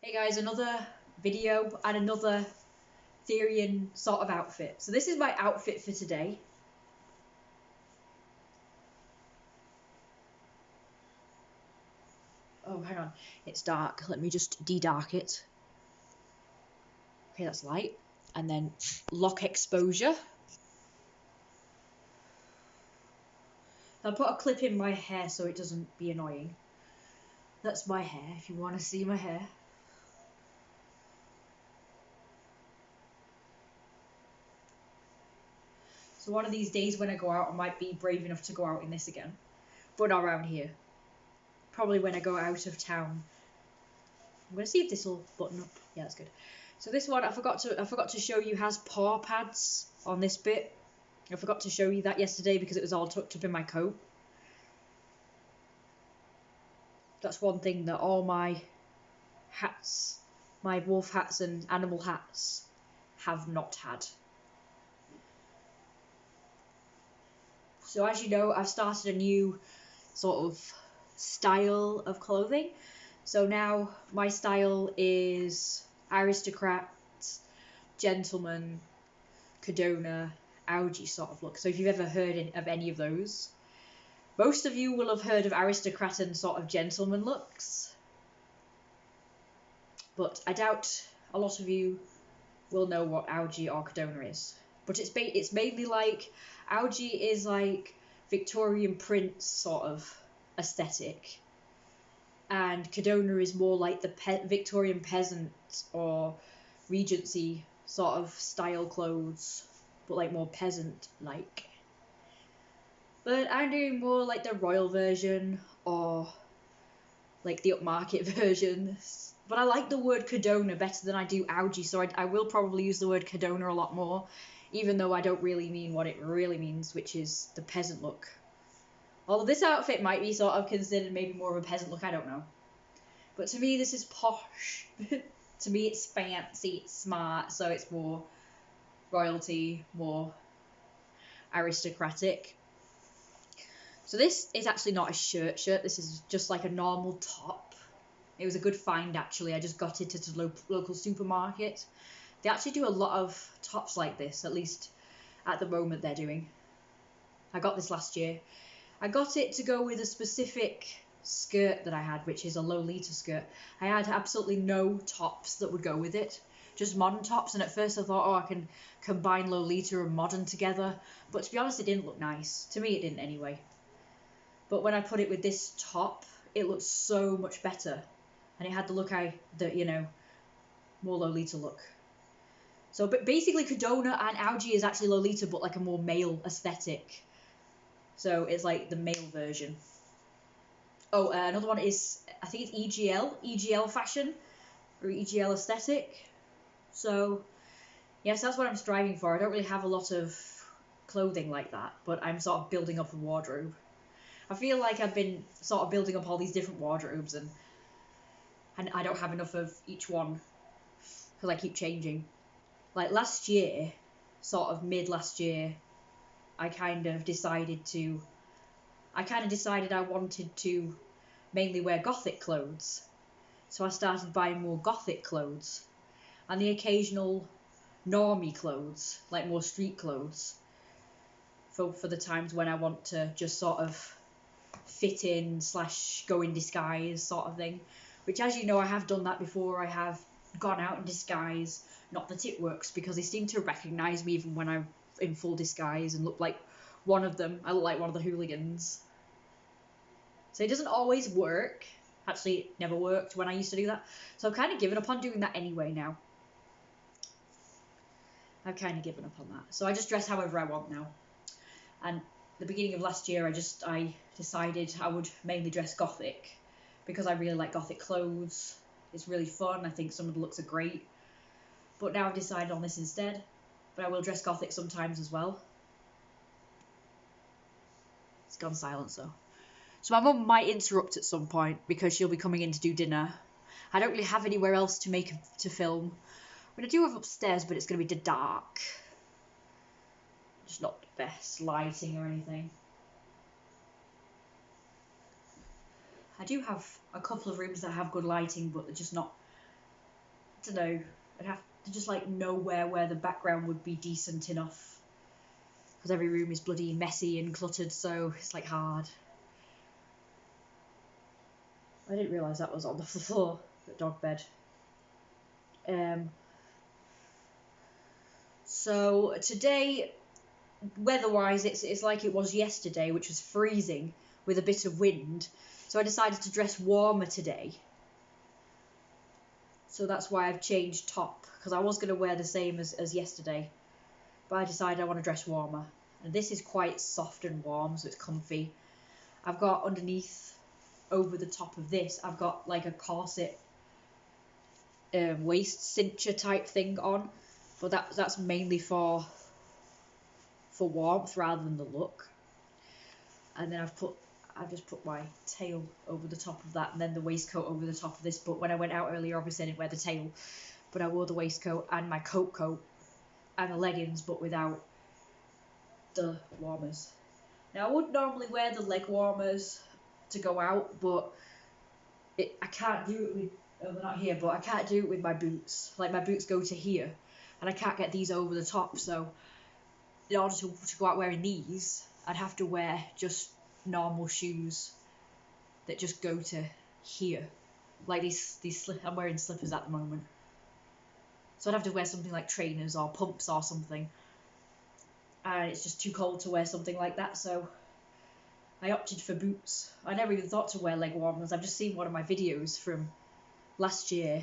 Hey guys, another video and another therian sort of outfit. So this is my outfit for today. Oh, hang on. It's dark. Let me just de-dark it. Okay, that's light. And then lock exposure. I'll put a clip in my hair so it doesn't be annoying. That's my hair, if you want to see my hair. So one of these days when I go out, I might be brave enough to go out in this again. But not around here. Probably when I go out of town. I'm going to see if this will button up. Yeah, that's good. So this one, I forgot to show you, has paw pads on this bit. I forgot to show you that yesterday because it was all tucked up in my coat. That's one thing that all my hats, my wolf hats and animal hats, have not had. So as you know, I've started a new sort of style of clothing. So now my style is aristocrat, gentleman, Cadona, Augie sort of look. So if you've ever heard of any of those, most of you will have heard of aristocrat and sort of gentleman looks. But I doubt a lot of you will know what Augie or Cadona is. But it's mainly like, Augie is like Victorian Prince sort of aesthetic. And Cadona is more like the Victorian peasant or Regency sort of style clothes, but like more peasant-like. But I'm doing more like the royal version or like the upmarket version. But I like the word Cadona better than I do Augie, so I will probably use the word Cadona a lot more, even though I don't really mean what it really means, which is the peasant look. Although this outfit might be sort of considered maybe more of a peasant look, I don't know. But to me, this is posh. To me, it's fancy, it's smart, so it's more royalty, more aristocratic. So this is actually not a shirt, this is just like a normal top. It was a good find actually, I just got it at a local supermarket. They actually do a lot of tops like this, at least at the moment they're doing. I got this last year. I got it to go with a specific skirt that I had, which is a Lolita skirt. I had absolutely no tops that would go with it, just modern tops, and at first I thought, oh, I can combine Lolita and modern together, but to be honest, it didn't look nice. To me, it didn't anyway. But when I put it with this top, it looked so much better, and it had the look more Lolita look. So, but basically, Cadona and Augie is actually Lolita, but like a more male aesthetic. So it's like the male version. Oh, another one is, I think it's EGL fashion, or EGL aesthetic. So, yes, that's what I'm striving for. I don't really have a lot of clothing like that, but I'm sort of building up a wardrobe. I feel like I've been sort of building up all these different wardrobes, and I don't have enough of each one, because I keep changing. Like last year, sort of mid last year, I kind of decided I wanted to mainly wear gothic clothes. So I started buying more gothic clothes and the occasional normie clothes, like more street clothes, for the times when I want to just sort of fit in / go in disguise sort of thing. Which, as you know, I have done that before. I have gone out in disguise. Not that it works, because they seem to recognise me even when I'm in full disguise and look like one of them. I look like one of the hooligans. So it doesn't always work. Actually, it never worked when I used to do that. So I've kind of given up on doing that anyway now. I've kind of given up on that. So I just dress however I want now. And the beginning of last year, I decided I would mainly dress gothic, because I really like gothic clothes. It's really fun. I think some of the looks are great. But now I've decided on this instead. But I will dress gothic sometimes as well. It's gone silent, so. So my mum might interrupt at some point because she'll be coming in to do dinner. I don't really have anywhere else to film. I mean, I do have upstairs, but it's going to be dark. Just not the best lighting or anything. I do have a couple of rooms that have good lighting, but they're just not don't know, I'd have to just like know where the background would be decent enough, because every room is bloody messy and cluttered, so it's like hard. I didn't realise that was on the floor, the dog bed. So today, weather-wise, it's like it was yesterday, which was freezing with a bit of wind. So I decided to dress warmer today. So that's why I've changed top, because I was going to wear the same as yesterday, but I decided I want to dress warmer. And this is quite soft and warm, so it's comfy. I've got underneath, over the top of this, I've got like a corset waist cincher type thing on, but that's mainly for warmth rather than the look. And then I've just put my tail over the top of that, and then the waistcoat over the top of this. But when I went out earlier, obviously I didn't wear the tail, but I wore the waistcoat and my coat and the leggings, but without the warmers. Now I would normally wear the leg warmers to go out, but I can't do it with, they're not here, but I can't do it with my boots. Like, my boots go to here, and I can't get these over the top, so in order to go out wearing these, I'd have to wear just normal shoes that just go to here. Like I'm wearing slippers at the moment. So I'd have to wear something like trainers or pumps or something. And it's just too cold to wear something like that, so I opted for boots. I never even thought to wear leg warmers. I've just seen one of my videos from last year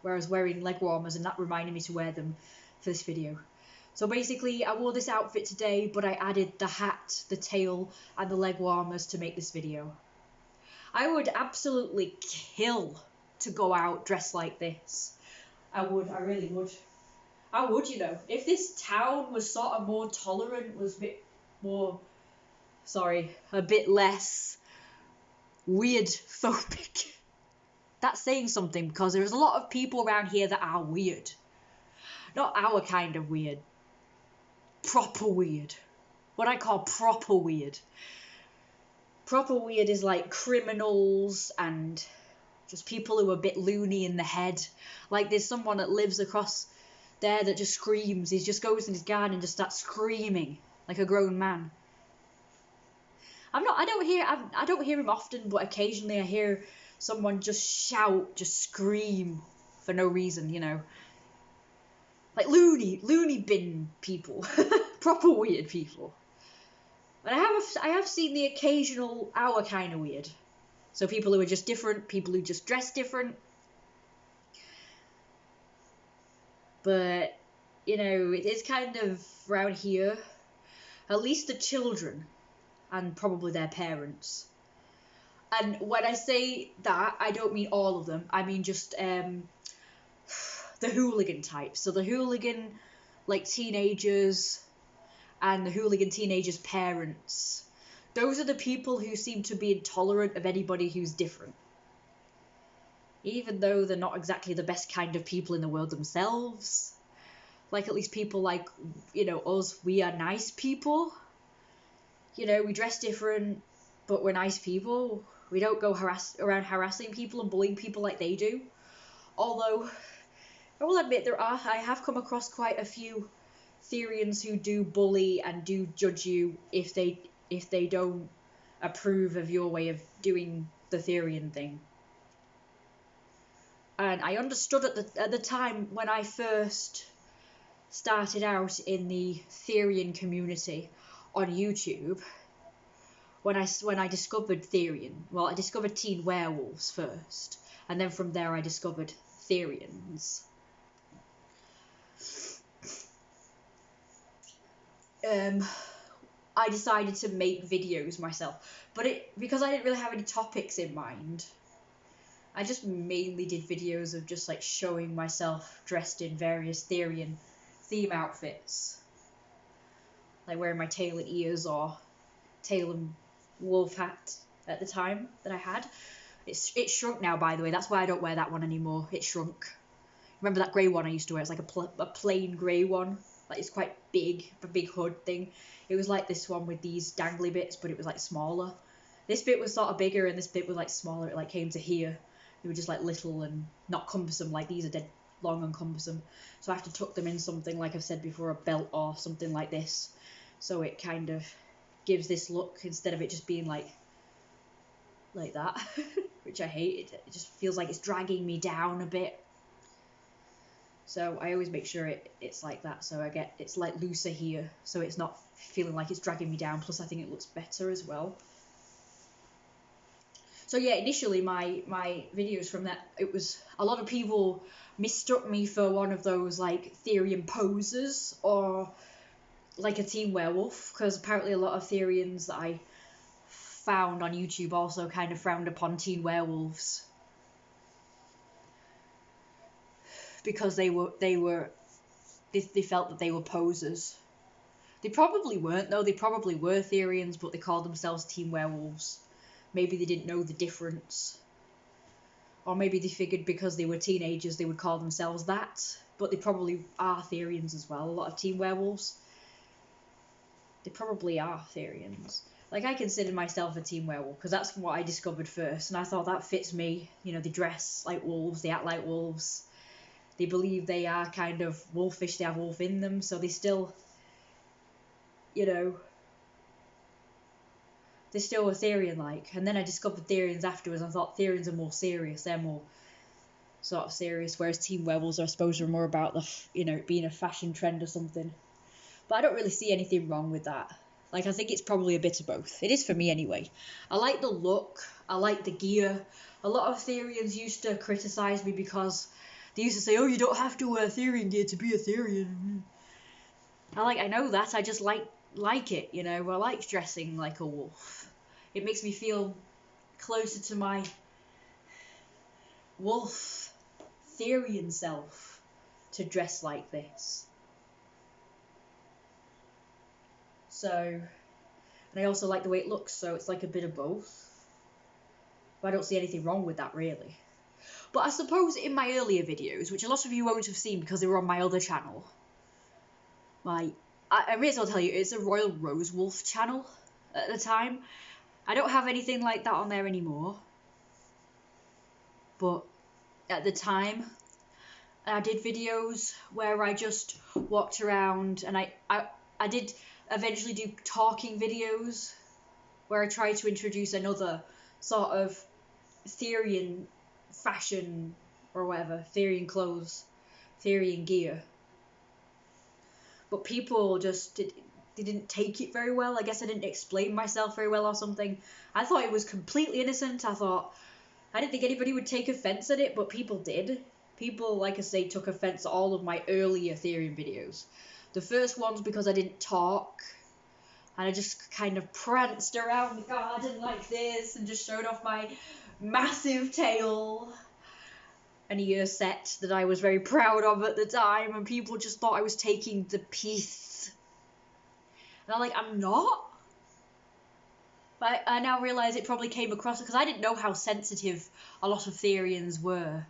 where I was wearing leg warmers, and that reminded me to wear them for this video. So basically, I wore this outfit today, but I added the hat, the tail, and the leg warmers to make this video. I would absolutely kill to go out dressed like this. I really would. I would, you know. If this town was sort of more tolerant, was a bit less weird phobic. That's saying something, because there's a lot of people around here that are weird. Not our kind of weird. Proper weird. What I call proper weird. Proper weird is like criminals and just people who are a bit loony in the head. Like, there's someone that lives across there that just screams. He just goes in his garden and just starts screaming like a grown man. I don't hear him often, but occasionally I hear someone just shout, just scream for no reason, you know. Like loony bin people. Proper weird people. But I have seen the occasional our kind of weird. So people who are just different, people who just dress different. But, you know, it is kind of around here, at least the children, and probably their parents. And when I say that, I don't mean all of them. I mean just the hooligan type. So the hooligan, like, teenagers and the hooligan teenagers' parents. Those are the people who seem to be intolerant of anybody who's different. Even though they're not exactly the best kind of people in the world themselves. Like, at least people like, you know, us, we are nice people. You know, we dress different, but we're nice people. We don't go around harassing people and bullying people like they do. Although, I will admit, I have come across quite a few therians who do bully and do judge you if they don't approve of your way of doing the therian thing. And I understood at the time when I first started out in the therian community on YouTube, when I discovered therian. Well, I discovered teen werewolves first, and then from there I discovered therians. I decided to make videos myself, but because I didn't really have any topics in mind, I just mainly did videos of just like showing myself dressed in various therian theme outfits, like wearing my tail and ears or tail and wolf hat at the time that I had. It's shrunk now, by the way. That's why I don't wear that one anymore. It shrunk. Remember that grey one I used to wear? It's like a plain grey one. Like, it's quite big, a big hood thing. It was like this one with these dangly bits, but it was like smaller. This bit was sort of bigger, and this bit was like smaller. It like came to here. They were just like little and not cumbersome. Like, these are dead long and cumbersome. So I have to tuck them in something, like I've said before, a belt or something like this. So it kind of gives this look instead of it just being like that, which I hate. It just feels like it's dragging me down a bit. So I always make sure it's like that, so it's like looser here, so it's not feeling like it's dragging me down. Plus I think it looks better as well. So yeah, initially my videos from that, it was a lot of people mistook me for one of those like therian posers or like a teen werewolf, because apparently a lot of therians that I found on YouTube also kind of frowned upon teen werewolves because they felt that they were posers. They probably weren't though. They probably were therians, but they called themselves teen werewolves. Maybe they didn't know the difference, or maybe they figured because they were teenagers they would call themselves that. But they probably are therians as well. A lot of teen werewolves, they probably are therians. Like, I consider myself a teen werewolf because that's what I discovered first, and I thought that fits me. You know, they dress like wolves, they act like wolves, they believe they are kind of wolfish, they have wolf in them, so they still, you know, they're still a therian-like. And then I discovered therians afterwards, and I thought therians are more serious, they're more sort of serious, whereas teen werewolves, I suppose, are more about the, you know, being a fashion trend or something. But I don't really see anything wrong with that. Like, I think it's probably a bit of both. It is for me anyway. I like the look, I like the gear. A lot of therians used to criticise me because they used to say, oh, you don't have to wear therian gear to be a therian. I know that, I just like it, you know. I like dressing like a wolf. It makes me feel closer to my wolf therian self to dress like this. So, and I also like the way it looks, so it's like a bit of both. But I don't see anything wrong with that, really. But I suppose in my earlier videos, which a lot of you won't have seen because they were on my other channel, I may as well tell you, it's a Royal Rose Wolf channel at the time. I don't have anything like that on there anymore. But at the time, I did videos where I just walked around, and I did eventually do talking videos where I tried to introduce another sort of therian fashion or whatever, therian clothes, therian gear. But people just they didn't take it very well. I guess I didn't explain myself very well or something. I thought it was completely innocent. I didn't think anybody would take offense at it, but people did. People, like I say, took offense at all of my earlier therian videos. The first ones because I didn't talk, and I just kind of pranced around the garden like this and just showed off my massive tail and ear set that I was very proud of at the time, and people just thought I was taking the piss. And I'm like, I'm not. But I now realise it probably came across because I didn't know how sensitive a lot of therians were.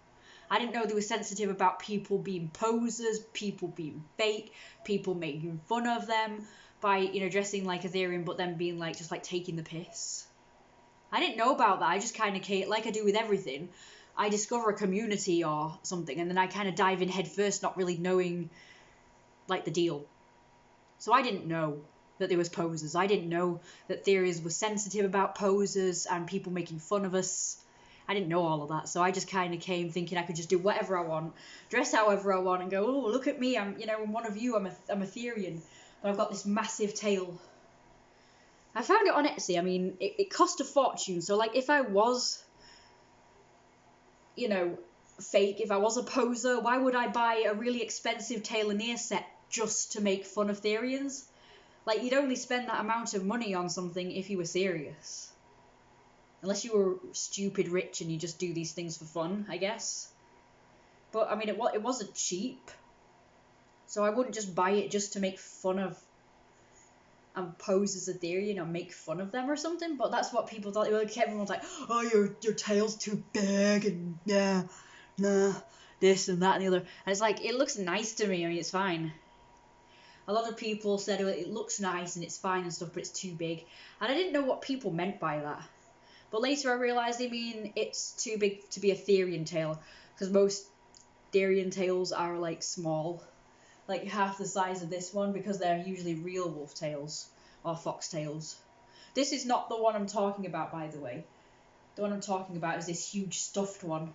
I didn't know they were sensitive about people being posers, people being fake, people making fun of them by, you know, dressing like a therian but then being like, just like taking the piss. I didn't know about that. I just kind of, like I do with everything, I discover a community or something and then I kind of dive in head first, not really knowing like the deal. So I didn't know that there was posers. I didn't know that therians were sensitive about posers and people making fun of us. I didn't know all of that, so I just kind of came thinking I could just do whatever I want, dress however I want, and go, oh, look at me, I'm one of you, I'm a therian, but I've got this massive tail. I found it on Etsy. I mean, it cost a fortune, so like if I was, you know, fake, if I was a poser, why would I buy a really expensive tail and ear set just to make fun of therians? Like, you'd only spend that amount of money on something if you were serious. Unless you were stupid rich and you just do these things for fun, I guess. But, I mean, it wasn't cheap. So I wouldn't just buy it just to make fun of and pose as a therian or make fun of them or something. But that's what people thought. Like, everyone was like, oh, your tail's too big and nah, this and that and the other. And it's like, it looks nice to me. I mean, it's fine. A lot of people said it looks nice and it's fine and stuff, but it's too big. And I didn't know what people meant by that. But later I realised they mean it's too big to be a therian tail, because most therian tails are like small, like half the size of this one, because they're usually real wolf tails or fox tails. This is not the one I'm talking about, by the way. The one I'm talking about is this huge stuffed one.